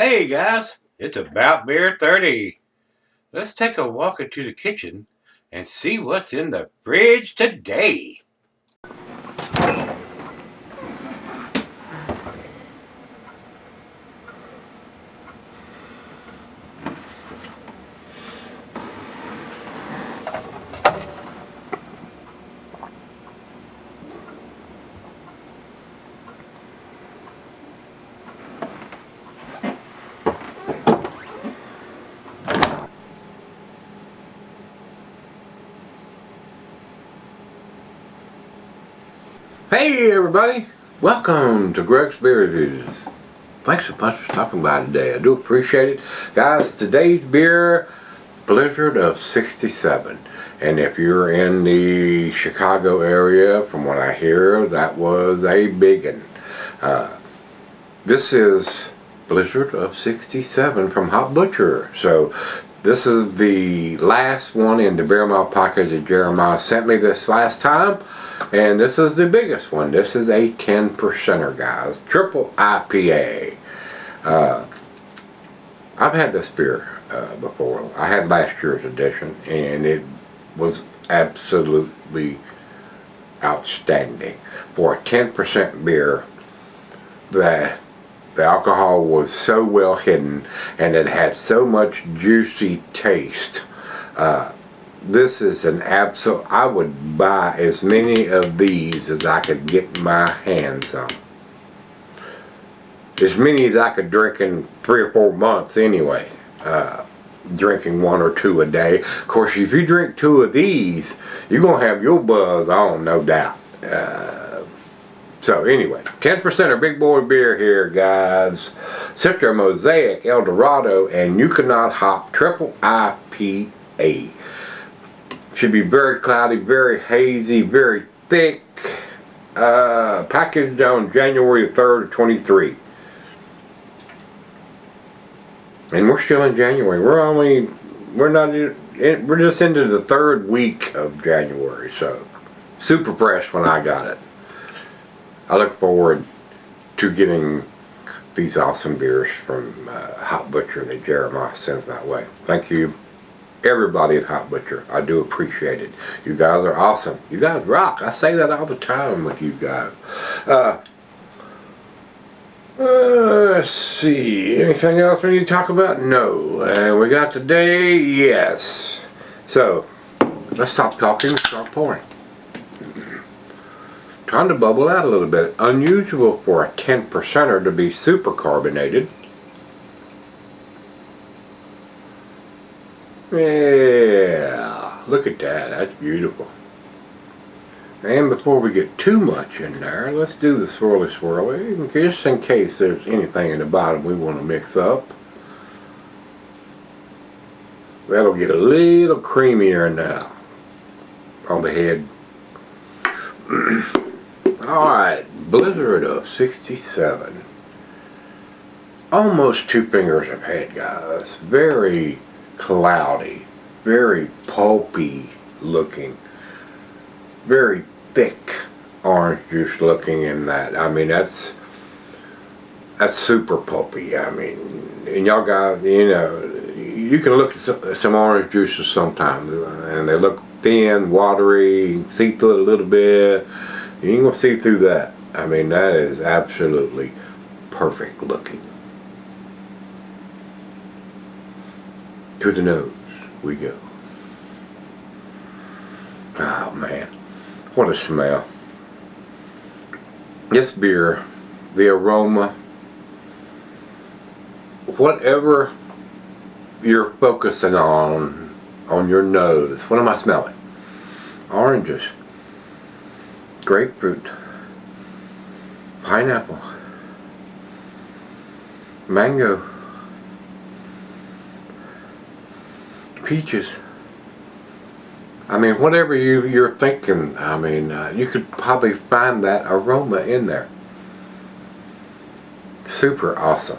Hey guys, it's about beer 30. Let's take a walk into the kitchen and see what's in the fridge today. Hey everybody, welcome to Gregsbeerreviews. Thanks so much for stopping by today. I do appreciate it. Guys, today's beer, Blizzard of 67. And if you're in the Chicago area, from what I hear, that was a biggin. This is Blizzard of 67 from Hop Butcher. So this is the last one in the beer mouth package that Jeremiah sent me this last time. And this is the biggest one. This is a 10%er, guys. Triple IPA. I've had this beer before. I had last year's edition, and it was absolutely outstanding. For a 10% beer, the alcohol was so well hidden, and it had so much juicy taste. This is an absolute, I would buy as many of these as I could get my hands on. As many as I could drink in 3 or 4 months anyway. Drinking 1 or 2 a day. Of course, if you drink 2 of these, you're going to have your buzz on, no doubt. So anyway, 10%er big boy beer here, guys. Citra, Mosaic, El Dorado, and You Cannot Hop Triple IPA. Should be very cloudy, very hazy, very thick. Packaged on January 3rd of 23. And we're still in January. We're just into the 3rd week of January. So super fresh when I got it. I look forward to getting these awesome beers from Hop Butcher that Jeremiah sends my way. Thank you, everybody at Hop Butcher. I do appreciate it. You guys are awesome. You guys rock. I say that all the time with you guys. Let's see. Anything else we need to talk about? No. And we got today? Yes. So, let's stop talking and start pouring. Trying to bubble out a little bit. Unusual for a 10%er to be super carbonated. Yeah, look at that. That's beautiful. And before we get too much in there, let's do the swirly swirly, just in case there's anything in the bottom we want to mix up. That'll get a little creamier now on the head. Alright, Blizzard of 67. Almost 2 fingers of head, guys. Very cloudy, very pulpy looking, very thick orange juice looking in that. I mean, that's super pulpy. I mean, and y'all guys, you know, you can look at some orange juices sometimes and they look thin, watery, you can see through it a little bit. You ain't gonna see through that. I mean, that is absolutely perfect looking. To the nose we go. Oh man, what a smell. This beer, the aroma, whatever you're focusing on your nose. What am I smelling? Oranges, grapefruit, pineapple, mango, peaches. I mean, whatever you're thinking, I mean, you could probably find that aroma in there. Super awesome.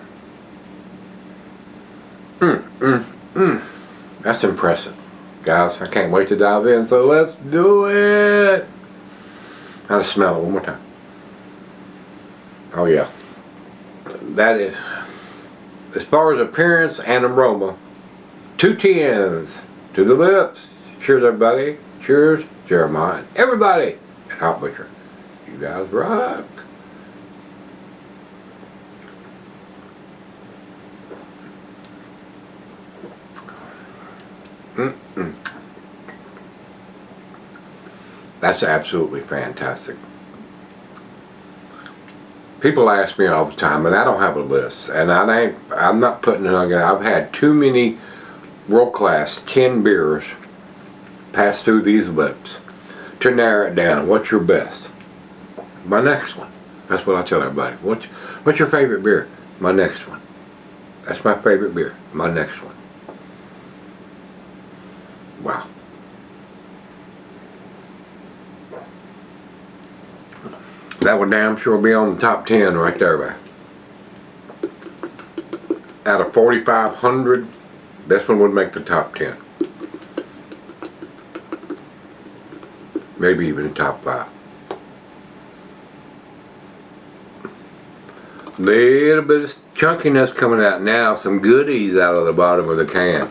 That's impressive. Guys, I can't wait to dive in, so let's do it. I'll smell it one more time. Oh yeah. That is as far as appearance and aroma, 2 tens to the lips. Cheers, everybody. Cheers, Jeremiah. Everybody at Hot Butcher. You guys rock. That's absolutely fantastic. People ask me all the time, and I don't have a list, and I'm not putting it on. I've had too many world-class 10 beers pass through these lips to narrow it down. What's your best? My next one. That's what I tell everybody. What's your favorite beer? My next one. That's my favorite beer. My next one. Wow. That would damn sure be on the top 10 right there, man. Out of 4,500, this one would make the top 10. Maybe even the top 5. Little bit of chunkiness coming out now. Some goodies out of the bottom of the can.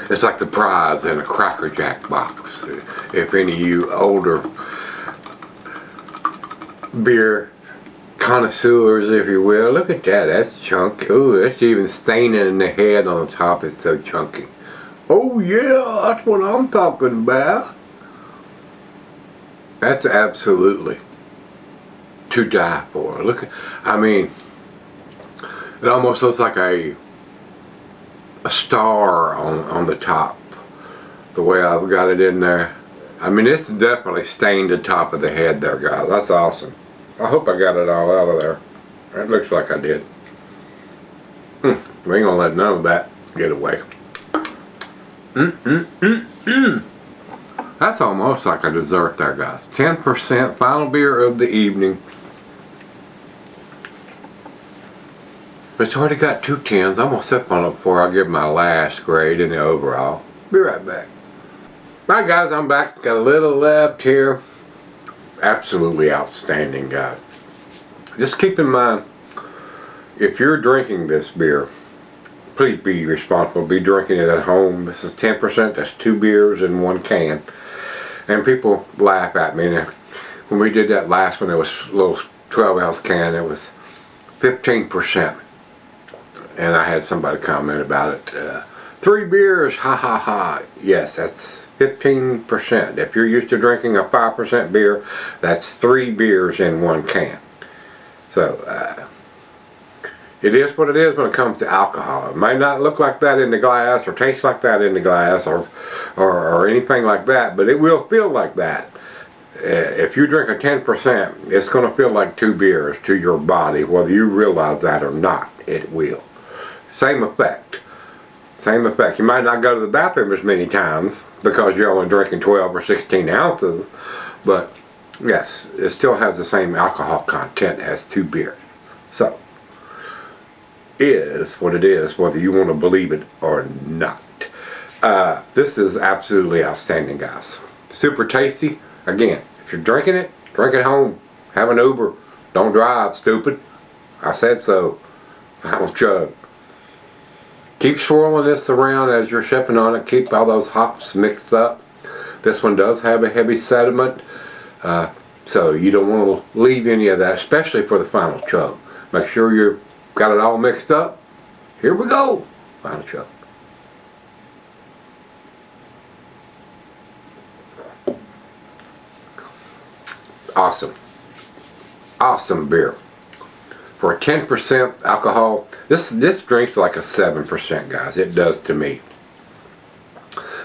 It's like the prize in a Cracker Jack box. If any of you older beer connoisseurs, if you will, look at that. That's chunky. Ooh, that's even staining in the head on the top. It's so chunky. Oh yeah, that's what I'm talking about. That's absolutely to die for. Look, I mean, it almost looks like a star on the top, the way I've got it in there. I mean, it's definitely stained the top of the head there, guys. That's awesome. I hope I got it all out of there. It looks like I did. We ain't gonna let none of that get away. That's almost like a dessert there, guys. 10%, final beer of the evening. It's already got 2 tens. I'm gonna sip on it before I give my last grade in the overall. Be right back. Alright guys, I'm back. Got a little left here. Absolutely outstanding, guys. Just keep in mind, if you're drinking this beer, please be responsible. Be drinking it at home. This is 10%. That's 2 beers in 1 can. And people laugh at me. When we did that last one, it was a little 12-ounce can. It was 15%. And I had somebody comment about it. 3 beers, ha ha ha. Yes, that's 15%. If you're used to drinking a 5% beer, that's 3 beers in 1 can. So, it is what it is when it comes to alcohol. It might not look like that in the glass or taste like that in the glass or anything like that, but it will feel like that. If you drink a 10%, it's going to feel like 2 beers to your body, whether you realize that or not. It will. Same effect. Same effect. You might not go to the bathroom as many times because you're only drinking 12 or 16 ounces, but yes, it still has the same alcohol content as 2 beers. So, is what it is, whether you want to believe it or not. This is absolutely outstanding, guys. Super tasty. Again, if you're drinking it, drink at home. Have an Uber. Don't drive, stupid. I said so. Final chug. Keep swirling this around as you're sipping on it. Keep all those hops mixed up. This one does have a heavy sediment, so you don't want to leave any of that, especially for the final chug. Make sure you've got it all mixed up. Here we go. Final chug. Awesome. Awesome beer. For a 10% alcohol, this drinks like a 7%, guys. It does to me.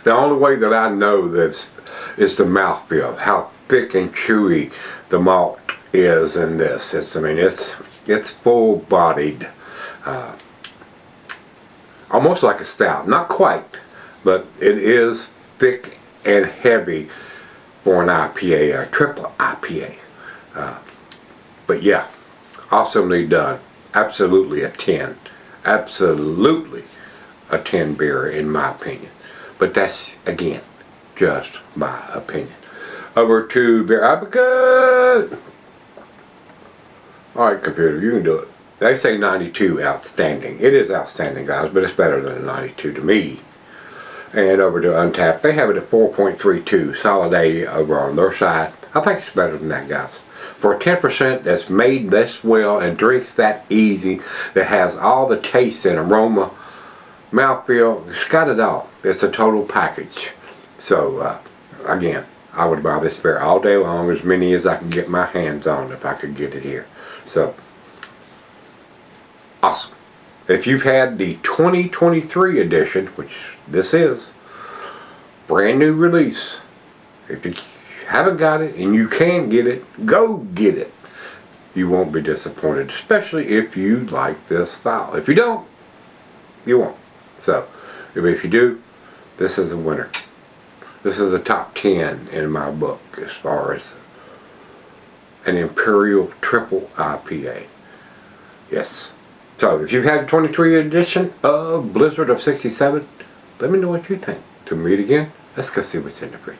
The only way that I know this is the mouthfeel, how thick and chewy the malt is in this. It's full-bodied, almost like a stout. Not quite, but it is thick and heavy for an IPA, a triple IPA. But yeah. Awesomely done. Absolutely a 10. Absolutely a 10 beer in my opinion. But that's, again, just my opinion. Over to Beer Advocate. Alright, computer, you can do it. They say 92 outstanding. It is outstanding, guys, but it's better than a 92 to me. And over to Untapped, they have it at 4.32, solid A over on their side. I think it's better than that, guys. For 10% that's made this well and drinks that easy, that has all the taste and aroma, mouthfeel, it's got it all. It's a total package. So, again, I would buy this beer all day long, as many as I can get my hands on if I could get it here. So, awesome. If you've had the 2023 edition, which this is, brand new release, if you haven't got it and you can get it, go get it. You won't be disappointed, especially if you like this style. If you don't, you won't. So, if you do, this is a winner. This is the top 10 in my book as far as an Imperial Triple IPA. Yes. So, if you've had the 23 edition of Blizzard of 67, let me know what you think. Till we meet again, let's go see what's in the fridge.